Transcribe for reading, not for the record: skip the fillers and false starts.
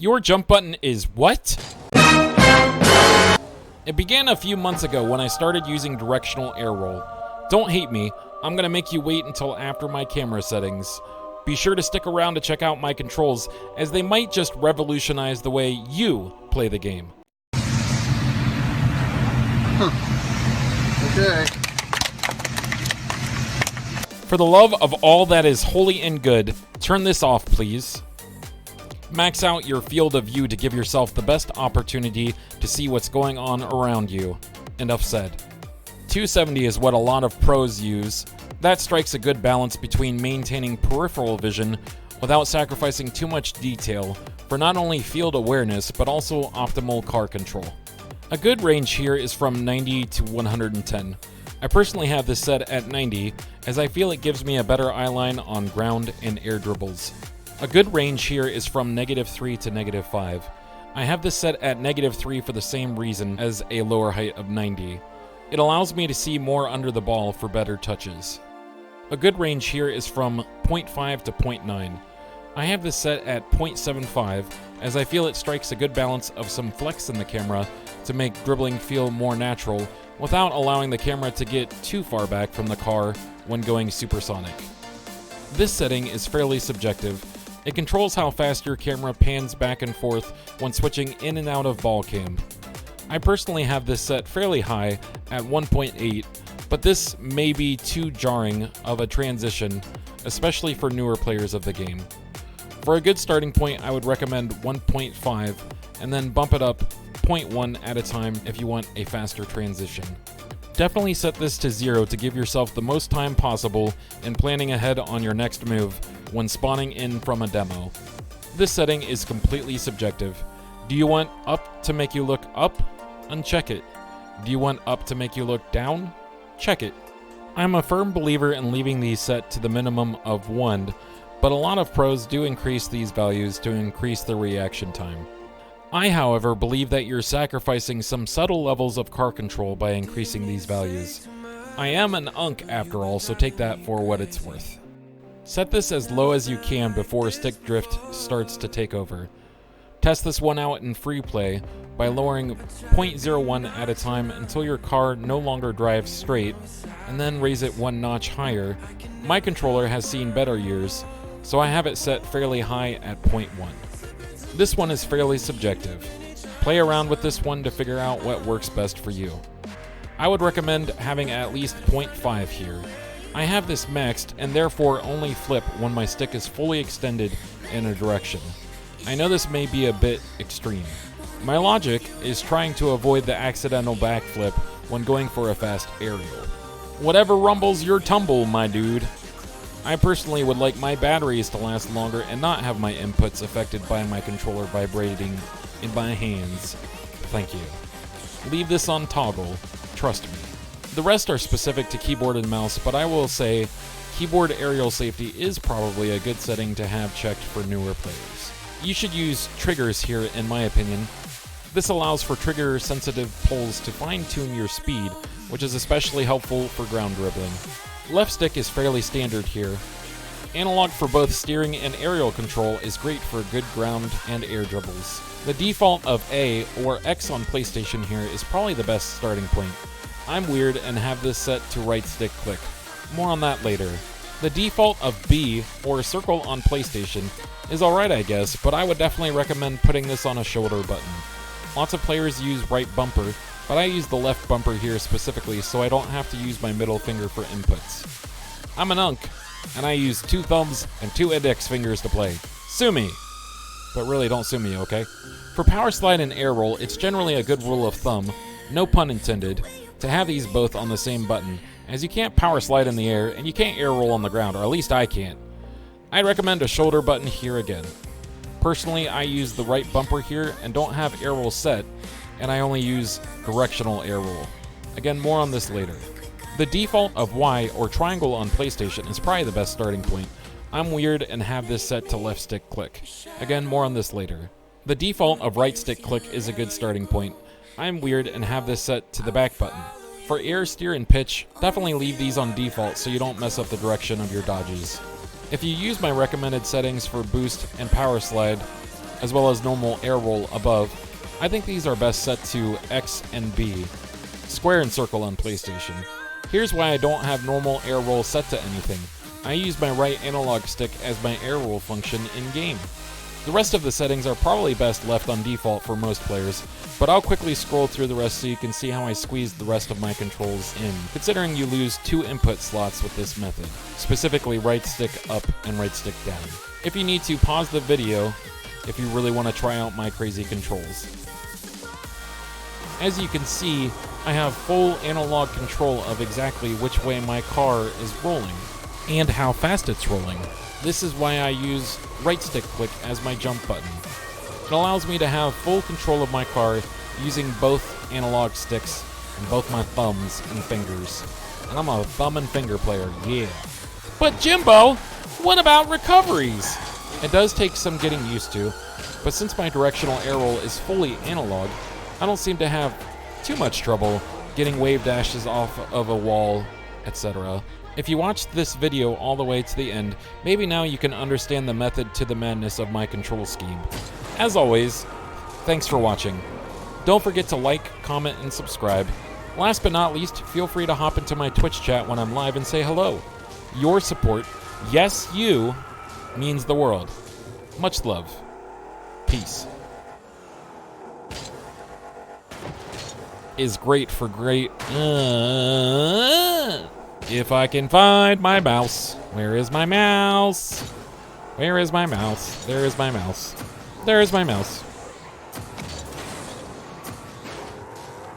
Your jump button is what? It began a few months ago when I started using directional air roll. Don't hate me, I'm gonna make you wait until after my camera settings. Be sure to stick around to check out my controls, as they might just revolutionize the way you play the game. Okay. For the love of all that is holy and good, turn this off, please. Max out your field of view to give yourself the best opportunity to see what's going on around you. Enough said. 270 is what a lot of pros use. That strikes a good balance between maintaining peripheral vision without sacrificing too much detail for not only field awareness but also optimal car control. A good range here is from 90 to 110. I personally have this set at 90 as I feel it gives me a better eyeline on ground and air dribbles. A good range here is from -3 to -5. I have this set at -3 for the same reason as a lower height of 90. It allows me to see more under the ball for better touches. A good range here is from 0.5 to 0.9. I have this set at 0.75 as I feel it strikes a good balance of some flex in the camera to make dribbling feel more natural without allowing the camera to get too far back from the car when going supersonic. This setting is fairly subjective. It controls how fast your camera pans back and forth when switching in and out of ball cam. I personally have this set fairly high at 1.8, but this may be too jarring of a transition, especially for newer players of the game. For a good starting point, I would recommend 1.5 and then bump it up 0.1 at a time if you want a faster transition. Definitely set this to 0 to give yourself the most time possible in planning ahead on your next move when spawning in from a demo. This setting is completely subjective. Do you want up to make you look up? Uncheck it. Do you want up to make you look down? Check it. I'm a firm believer in leaving these set to the minimum of 1, but a lot of pros do increase these values to increase the reaction time. I, however, believe that you're sacrificing some subtle levels of car control by increasing these values. I am an unk after all, so take that for what it's worth. Set this as low as you can before stick drift starts to take over. Test this one out in free play by lowering 0.01 at a time until your car no longer drives straight, and then raise it one notch higher. My controller has seen better years, so I have it set fairly high at 0.1. This one is fairly subjective. Play around with this one to figure out what works best for you. I would recommend having at least 0.5 here. I have this maxed and therefore only flip when my stick is fully extended in a direction. I know this may be a bit extreme. My logic is trying to avoid the accidental backflip when going for a fast aerial. Whatever rumbles your tumble, my dude. I personally would like my batteries to last longer and not have my inputs affected by my controller vibrating in my hands. Thank you. Leave this on toggle, trust me. The rest are specific to keyboard and mouse, but I will say keyboard aerial safety is probably a good setting to have checked for newer players. You should use triggers here in my opinion. This allows for trigger sensitive pulls to fine tune your speed, which is especially helpful for ground dribbling. Left stick is fairly standard here. Analog for both steering and aerial control is great for good ground and air dribbles. The default of A or X on PlayStation here is probably the best starting point. I'm weird and have this set to right stick click. More on that later. The default of B or circle on PlayStation is alright I guess, but I would definitely recommend putting this on a shoulder button. Lots of players use right bumper, but I use the left bumper here specifically so I don't have to use my middle finger for inputs. I'm an unk, and I use 2 thumbs and 2 index fingers to play. Sue me! But really don't sue me, okay? For power slide and air roll, it's generally a good rule of thumb, no pun intended, to have these both on the same button, as you can't power slide in the air and you can't air roll on the ground, or at least I can't. I'd recommend a shoulder button here again. Personally, I use the right bumper here and don't have air roll set, and I only use directional air roll. Again, more on this later. The default of Y or triangle on PlayStation is probably the best starting point. I'm weird and have this set to left stick click. Again, more on this later. The default of right stick click is a good starting point. I'm weird and have this set to the back button. For air, steer, and pitch, definitely leave these on default so you don't mess up the direction of your dodges. If you use my recommended settings for boost and power slide, as well as normal air roll above, I think these are best set to X and B, square and circle on PlayStation. Here's why I don't have normal air roll set to anything. I use my right analog stick as my air roll function in-game. The rest of the settings are probably best left on default for most players, but I'll quickly scroll through the rest so you can see how I squeeze the rest of my controls in, considering you lose 2 input slots with this method, specifically right stick up and right stick down. If you need to, pause the video if you really want to try out my crazy controls. As you can see, I have full analog control of exactly which way my car is rolling, and how fast it's rolling. This is why I use right stick click as my jump button. It allows me to have full control of my car using both analog sticks and both my thumbs and fingers. And I'm a thumb and finger player, yeah. But Jimbo, what about recoveries? It does take some getting used to, but since my directional air roll is fully analog, I don't seem to have too much trouble getting wave dashes off of a wall, etc. If you watched this video all the way to the end, maybe now you can understand the method to the madness of my control scheme. As always, thanks for watching. Don't forget to like, comment, and subscribe. Last but not least, feel free to hop into my Twitch chat when I'm live and say hello. Your support, yes you, means the world. Much love. Peace. Is great for great... If I can find my mouse. Where is my mouse? Where is my mouse? There is my mouse. There is my mouse.